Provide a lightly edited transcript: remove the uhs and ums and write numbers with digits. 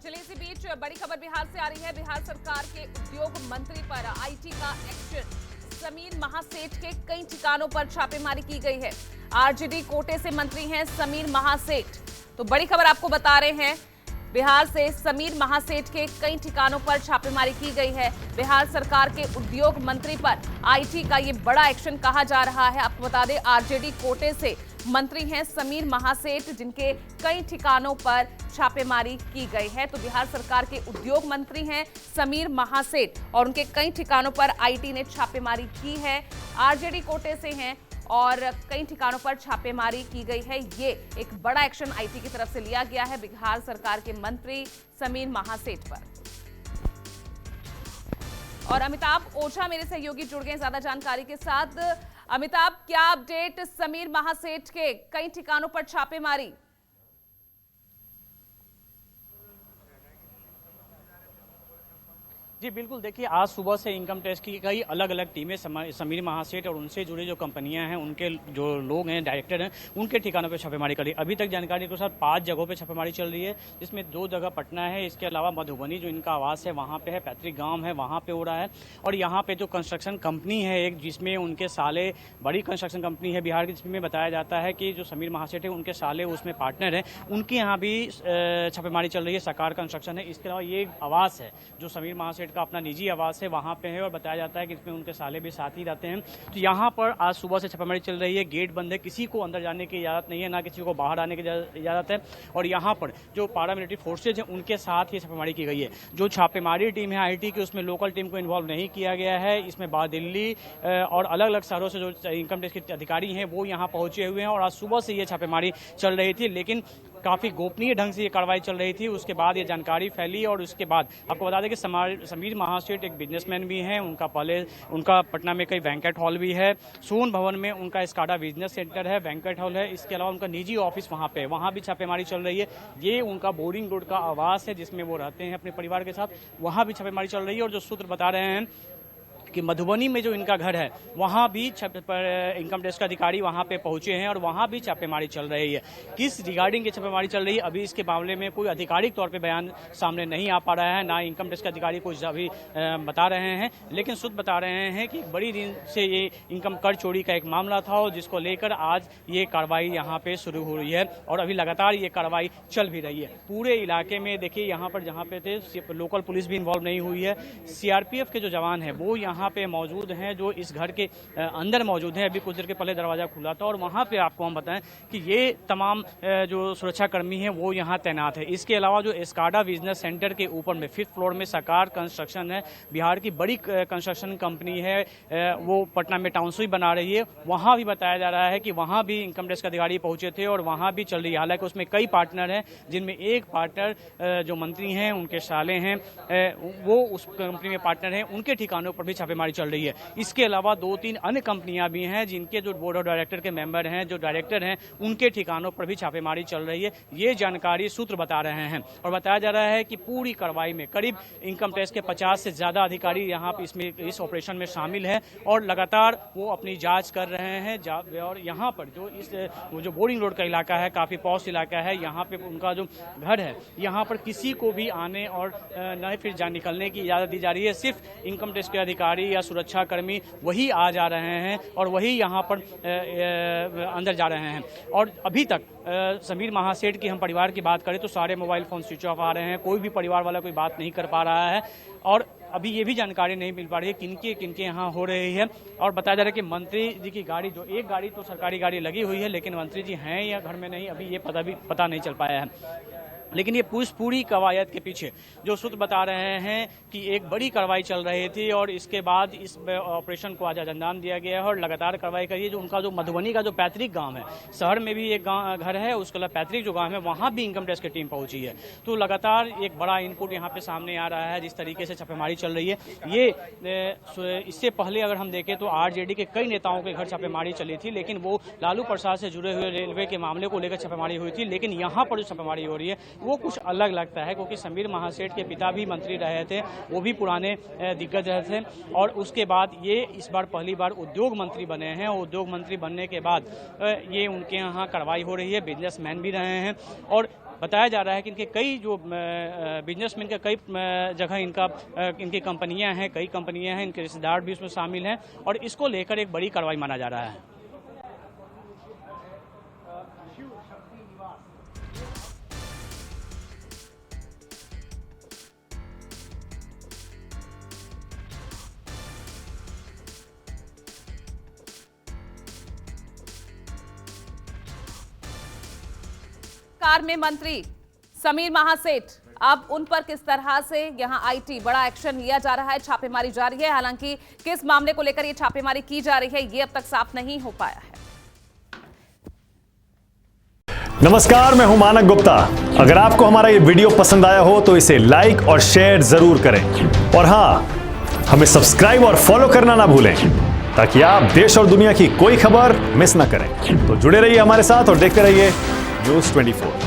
चलिए इसी बीच बड़ी खबर बिहार से आ रही है। बिहार सरकार के उद्योग मंत्री पर आईटी का एक्शन। समीर महासेठ के कई ठिकानों पर छापेमारी की गई है। आरजेडी कोटे से मंत्री हैं समीर महासेठ। तो बड़ी खबर आपको बता रहे हैं, बिहार से समीर महासेठ के कई ठिकानों पर छापेमारी की गई है। बिहार सरकार के उद्योग मंत्री पर आईटी का ये बड़ा एक्शन कहा जा रहा है। आपको बता दें, आरजेडी कोटे से मंत्री हैं समीर महासेठ, जिनके कई ठिकानों पर छापेमारी की गई है। तो बिहार सरकार के उद्योग मंत्री हैं समीर महासेठ और उनके कई ठिकानों पर आईटी ने छापेमारी की है। आरजेडी कोटे से हैं और कई ठिकानों पर छापेमारी की गई है। ये एक बड़ा एक्शन आईटी की तरफ से लिया गया है बिहार सरकार के मंत्री समीर महासेठ पर। और अमिताभ ओझा मेरे सहयोगी जुड़ गए ज्यादा जानकारी के साथ। अमिताभ, क्या अपडेट समीर महासेठ के कई ठिकानों पर छापेमारी? जी बिल्कुल, देखिए आज सुबह से इनकम टैक्स की कई अलग अलग टीमें समीर महासेठ और उनसे जुड़े जो कंपनियां हैं, उनके जो लोग हैं, डायरेक्टर हैं, उनके ठिकानों पे छापेमारी कर रही है। अभी तक जानकारी के अनुसार 5 जगहों पे छापेमारी चल रही है, जिसमें 2 जगह पटना है। इसके अलावा मधुबनी जो इनका आवास है वहाँ पे है, पैतृक गाँव है, वहाँ पे हो रहा है। और यहाँ पे जो कंस्ट्रक्शन कंपनी है एक, जिसमें उनके साले, बड़ी कंस्ट्रक्शन कंपनी है बिहार की, जिसमें बताया जाता है कि जो समीर महासेठ है उनके साले उसमें पार्टनर है, उनके यहाँ भी छापेमारी चल रही है। साकार कंस्ट्रक्शन है। इसके अलावा ये आवास है जो समीर महासेठ का अपना निजी आवास है, वहाँ पे है। और बताया जाता है कि इसमें उनके साले भी साथ ही रहते हैं। तो यहाँ पर आज सुबह से छापेमारी चल रही है। गेट बंद है, किसी को अंदर जाने की इजाज़त नहीं है, ना किसी को बाहर आने की इजाज़त है। और यहाँ पर जो पारामिलिट्री फोर्सेज हैं उनके साथ ही छापेमारी की गई है। जो छापेमारी टीम है आईटी की, उसमें लोकल टीम को इन्वॉल्व नहीं किया गया है। इसमें दिल्ली और अलग अलग शहरों से जो इनकम टैक्स के अधिकारी हैं वो यहाँ पहुंचे हुए हैं। और आज सुबह से ये छापेमारी चल रही थी, लेकिन काफ़ी गोपनीय ढंग से ये कार्रवाई चल रही थी। उसके बाद ये जानकारी फैली और उसके बाद आपको बता दें कि समीर महासेठ एक बिजनेसमैन भी हैं। उनका पटना में कई बैंक्वेट हॉल भी है। सोन भवन में उनका स्काडा बिजनेस सेंटर है, बैंक्वेट हॉल है। इसके अलावा उनका निजी ऑफिस वहाँ पे, वहाँ भी छापेमारी चल रही है। ये उनका बोरिंग रोड का आवास है जिसमें वो रहते हैं अपने परिवार के साथ, वहाँ भी छापेमारी चल रही है। और जो सूत्र बता रहे हैं कि मधुबनी में जो इनका घर है वहाँ भी इनकम टैक्स का अधिकारी वहाँ पे पहुंचे हैं और वहाँ भी छापेमारी चल रही है। किस रिगार्डिंग की छापेमारी चल रही है, अभी इसके मामले में कोई आधिकारिक तौर पे बयान सामने नहीं आ पा रहा है, ना इनकम टैक्स के अधिकारी कुछ अभी बता रहे हैं। लेकिन सूत्र बता रहे हैं कि बड़ी दिन से ये इनकम कर चोरी का एक मामला था और जिसको लेकर आज ये कार्रवाई यहाँ पे शुरू हो रही है और अभी लगातार ये कार्रवाई चल भी रही है। पूरे इलाके में देखिए, यहाँ पर जहाँ पे थे लोकल पुलिस भी इन्वॉल्व नहीं हुई है। सीआरपीएफ के जो जवान है वो यहाँ पे मौजूद हैं, जो इस घर के अंदर मौजूद हैं। अभी कुछ देर के पहले दरवाजा खुला था और वहां पे आपको हम बताएं कि ये तमाम जो सुरक्षा कर्मी हैं वो यहां तैनात है। इसके अलावा जो स्काडा बिजनेस सेंटर के ऊपर में 5th फ्लोर में साकार कंस्ट्रक्शन है, बिहार की बड़ी कंस्ट्रक्शन कंपनी है, वो पटना में टाउनशिप बना रही है। वहां भी बताया जा रहा है कि वहां भी इनकम टैक्स के अधिकारी पहुंचे थे और वहां भी चल रही है। हालांकि उसमें कई पार्टनर हैं, जिनमें एक पार्टनर जो मंत्री हैं उनके साले हैं, वो उस कंपनी में पार्टनर हैं, उनके ठिकानों पर भी छापेमारी चल रही है। इसके अलावा 2-3 अन्य कंपनियां भी हैं जिनके जो बोर्ड ऑफ डायरेक्टर के मेंबर हैं, जो डायरेक्टर हैं, उनके ठिकानों पर भी छापेमारी चल रही है। ये जानकारी सूत्र बता रहे हैं और बताया जा रहा है कि पूरी कार्रवाई में करीब इनकम टैक्स के 50 से ज्यादा अधिकारी यहाँ पे इस ऑपरेशन में शामिल है और लगातार वो अपनी जांच कर रहे हैं। और यहाँ पर जो बोरिंग रोड का इलाका है, काफी पॉश इलाका है, यहाँ पे उनका जो घर है, यहाँ पर किसी को भी आने और न फिर निकलने की इजाजत दी जा रही है। सिर्फ इनकम टैक्स के अधिकारी या सुरक्षा कर्मी वही आ जा रहे हैं और वही यहाँ पर अंदर जा रहे हैं। और अभी तक समीर महासेठ की हम परिवार की बात करें तो सारे मोबाइल फोन स्विच ऑफ आ रहे हैं, कोई भी परिवार वाला कोई बात नहीं कर पा रहा है। और अभी ये भी जानकारी नहीं मिल पा रही है किनके यहाँ हो रही है। और बताया जा रहा है कि मंत्री जी की गाड़ी, जो एक गाड़ी तो सरकारी गाड़ी लगी हुई है, लेकिन मंत्री जी हैं या घर में नहीं, अभी ये पता नहीं चल पाया है। लेकिन ये पूरी कवायद के पीछे जो सूत्र बता रहे हैं कि एक बड़ी कार्रवाई चल रही थी और इसके बाद इस ऑपरेशन को आज अंजाम दिया गया है और लगातार कार्रवाई करिए। जो उनका जो मधुबनी का जो पैतृक गांव है, शहर में भी एक घर है, उसके अलावा पैतृक जो गांव है वहां भी इनकम टैक्स की टीम पहुंची है। तो लगातार एक बड़ा इनपुट यहाँ पे सामने आ रहा है जिस तरीके से छापेमारी चल रही है। ये इससे पहले अगर हम देखें तो आरजेडी के कई नेताओं के घर छापेमारी चली थी, लेकिन वो लालू प्रसाद से जुड़े हुए रेलवे के मामले को लेकर छापेमारी हुई थी। लेकिन यहाँ पर जो छापेमारी हो रही है वो कुछ अलग लगता है, क्योंकि समीर महासेठ के पिता भी मंत्री रहे थे, वो भी पुराने दिग्गज रहे थे और उसके बाद ये इस बार पहली बार उद्योग मंत्री बने हैं। उद्योग मंत्री बनने के बाद ये उनके यहाँ कार्रवाई हो रही है, बिजनेसमैन भी रहे हैं और बताया जा रहा है कि इनके कई जो बिजनेसमैन के कई जगह इनकी कंपनियां हैं, कई कंपनियां हैं, इनके रिश्तेदार भी इसमें शामिल हैं और इसको लेकर एक बड़ी कार्रवाई माना जा रहा है। कार में मंत्री समीर महासेठ, अब उन पर किस तरह से यहां आईटी बड़ा एक्शन लिया जा रहा है, छापेमारी जारी है। हालांकि किस मामले को लेकर यह छापेमारी की जा रही है, ये अब तक साफ नहीं हो पाया है। नमस्कार, मैं हूं मानक गुप्ता। अगर आपको हमारा ये वीडियो पसंद आया हो तो इसे लाइक और शेयर जरूर करें और हां, हमें सब्सक्राइब और फॉलो करना ना भूलें ताकि आप देश और दुनिया की कोई खबर मिस ना करें। तो जुड़े रहिए हमारे साथ और देखते रहिए News 24।